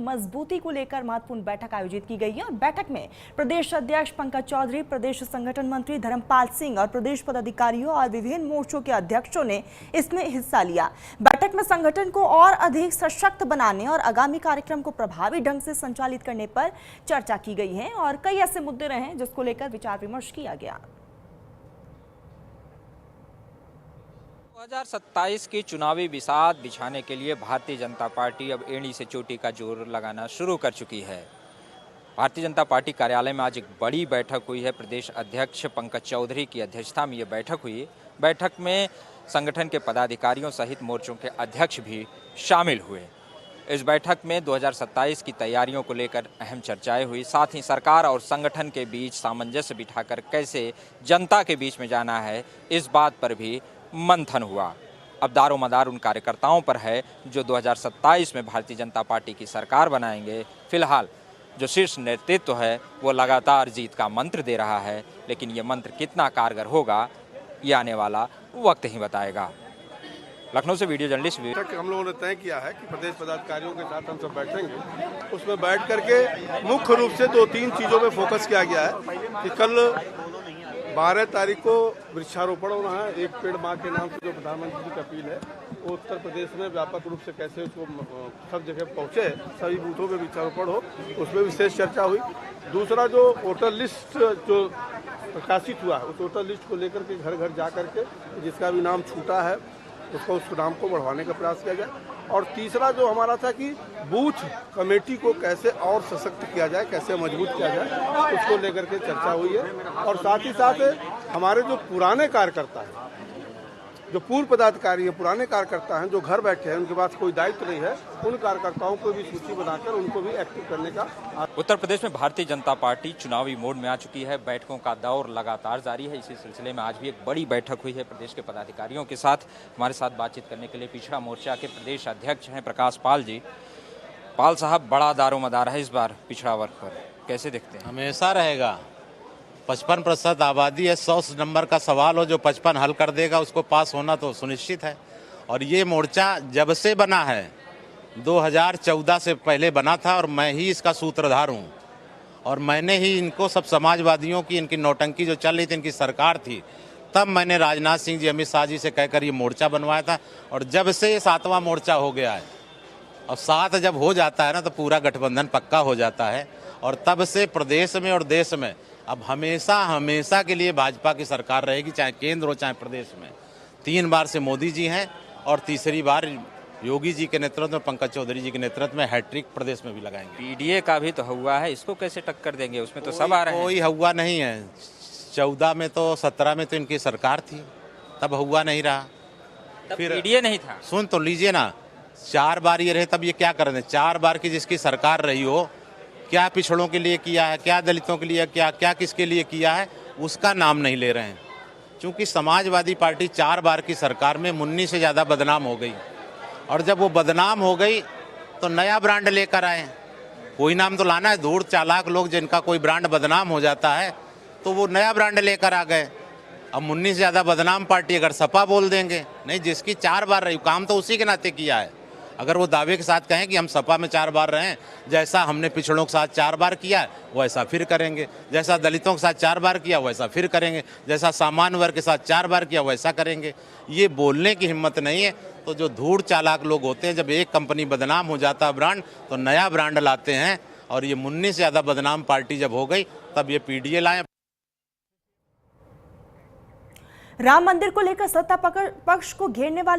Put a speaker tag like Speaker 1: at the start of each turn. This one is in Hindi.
Speaker 1: मजबूती को लेकर महत्वपूर्ण बैठक आयोजित की गई है और बैठक में प्रदेश अध्यक्ष पंकज चौधरी, प्रदेश संगठन मंत्री धर्मपाल सिंह और प्रदेश पदाधिकारियों और विभिन्न मोर्चों के अध्यक्षों ने इसमें हिस्सा लिया। बैठक में संगठन को और अधिक सशक्त बनाने और आगामी कार्यक्रम को प्रभावी ढंग से संचालित करने पर चर्चा की गई है और कई ऐसे मुद्दे रहे जिसको लेकर विचार विमर्श किया गया।
Speaker 2: 2027 की चुनावी बिसात बिछाने के लिए भारतीय जनता पार्टी अब एड़ी से चोटी का जोर लगाना शुरू कर चुकी है। भारतीय जनता पार्टी कार्यालय में आज एक बड़ी बैठक हुई है। प्रदेश अध्यक्ष पंकज चौधरी की अध्यक्षता में ये बैठक हुई। बैठक में संगठन के पदाधिकारियों सहित मोर्चों के अध्यक्ष भी शामिल हुए। इस बैठक में 2027 की तैयारियों को लेकर अहम चर्चाएं हुई। साथ ही सरकार और संगठन के बीच सामंजस्य बिठाकर कैसे जनता के बीच में जाना है, इस बात पर भी मंथन हुआ। अब दारोमदार उन कार्यकर्ताओं पर है जो 2027 में भारतीय जनता पार्टी की सरकार बनाएंगे। फिलहाल जो शीर्ष नेतृत्व है वो लगातार जीत का मंत्र दे रहा है, लेकिन ये मंत्र कितना कारगर होगा ये आने वाला वक्त ही बताएगा। लखनऊ से वीडियो जर्नलिस्ट
Speaker 3: हम लोगों ने तय किया है कि प्रदेश पदाधिकारियों के साथ हम सब बैठेंगे। उसमें बैठ करके मुख्य रूप से 2-3 चीज़ों पे फोकस किया गया है कि कल 12 तारीख को वृक्षारोपण होना है। एक पेड़ माँ के नाम से जो प्रधानमंत्री की अपील है वो उत्तर प्रदेश में व्यापक रूप से कैसे उसको सब जगह पहुँचे, सभी बूथों में वृक्षारोपण हो, उसमें विशेष चर्चा हुई। दूसरा जो वोटर लिस्ट जो प्रकाशित हुआ है उस वोटर लिस्ट को लेकर के घर घर जा करके जिसका भी नाम छूटा है उसको उस नाम को बढ़वाने का प्रयास किया जाए। और तीसरा जो हमारा था कि बूथ कमेटी को कैसे और सशक्त किया जाए, कैसे मजबूत किया जाए, उसको लेकर के चर्चा हुई है। और साथ ही साथ हमारे जो पुराने कार्यकर्ता हैं, जो पूर्व पदाधिकारी हैं, पुराने कार्यकर्ता हैं जो घर बैठे हैं, उनके पास कोई दायित्व नहीं है, उन कार्यकर्ताओं को भी सूची बनाकर उनको भी एक्टिव करने का।
Speaker 2: उत्तर प्रदेश में भारतीय जनता पार्टी चुनावी मोड में आ चुकी है। बैठकों का दौर लगातार जारी है। इसी सिलसिले में आज भी एक बड़ी बैठक हुई है प्रदेश के पदाधिकारियों के साथ। हमारे साथ बातचीत करने के लिए पिछड़ा मोर्चा के प्रदेश अध्यक्ष हैं प्रकाश पाल जी। पाल साहब, बड़ा दारोमदार है इस बार पिछड़ा वर्ग पर, कैसे देखते हैं?
Speaker 4: हमेशा रहेगा। 55% आबादी है, 100 नंबर का सवाल हो जो 55 हल कर देगा उसको पास होना तो सुनिश्चित है। और ये मोर्चा जब से बना है 2014 से पहले बना था और मैं ही इसका सूत्रधार हूँ। और मैंने ही इनको सब समाजवादियों की इनकी नौटंकी जो चल रही थी, इनकी सरकार थी, तब मैंने राजनाथ सिंह जी, अमित शाह जी से कहकर ये मोर्चा बनवाया था। और जब से ये 7वां मोर्चा हो गया है और 7 जब हो जाता है ना तो पूरा गठबंधन पक्का हो जाता है। और तब से प्रदेश में और देश में अब हमेशा के लिए भाजपा की सरकार रहेगी, चाहे केंद्र हो चाहे प्रदेश में। 3 बार से मोदी जी हैं और तीसरी बार योगी जी के नेतृत्व में, पंकज चौधरी जी के नेतृत्व में हैट्रिक प्रदेश में भी लगाएंगे।
Speaker 2: पीडीए का भी तो हुआ है, इसको कैसे टक्कर देंगे? उसमें तो सब आ रहे हैं।
Speaker 4: कोई हुआ नहीं है। 14 में तो 17 में तो इनकी सरकार थी, तब हुआ नहीं रहा।
Speaker 2: फिर पीडीए नहीं था।
Speaker 4: सुन तो लीजिए ना, 4 बार ये रहे तब ये क्या कर रहे हैं? 4 बार की जिसकी सरकार रही हो, क्या पिछड़ों के लिए किया है, क्या दलितों के लिए, क्या किसके लिए किया है, उसका नाम नहीं ले रहे हैं। क्योंकि समाजवादी पार्टी 4 बार की सरकार में मुन्नी से ज़्यादा बदनाम हो गई। और जब वो बदनाम हो गई तो नया ब्रांड लेकर आए। कोई नाम तो लाना है। धूर्त चालाक लोग जिनका कोई ब्रांड बदनाम हो जाता है तो वो नया ब्रांड लेकर आ गए। अब मुन्नी से ज़्यादा बदनाम पार्टी अगर सपा बोल देंगे, नहीं, जिसकी 4 बार रही, काम तो उसी के नाते किया है। अगर वो दावे के साथ कहें कि हम सपा में 4 बार रहे, जैसा हमने पिछड़ों के साथ 4 बार किया वैसा फिर करेंगे, जैसा दलितों के साथ 4 बार किया वैसा फिर करेंगे, जैसा सामान्य वर्ग के साथ 4 बार किया वैसा करेंगे। ये बोलने की हिम्मत नहीं है। तो जो धूर्त चालाक लोग होते हैं, जब एक कंपनी बदनाम हो जाता है ब्रांड, तो नया ब्रांड लाते हैं। और ये मुन्नी से ज़्यादा बदनाम पार्टी जब हो गई तब ये पीडीए लाए।
Speaker 1: राम मंदिर को लेकर सत्ता पक्ष को घेरने वाले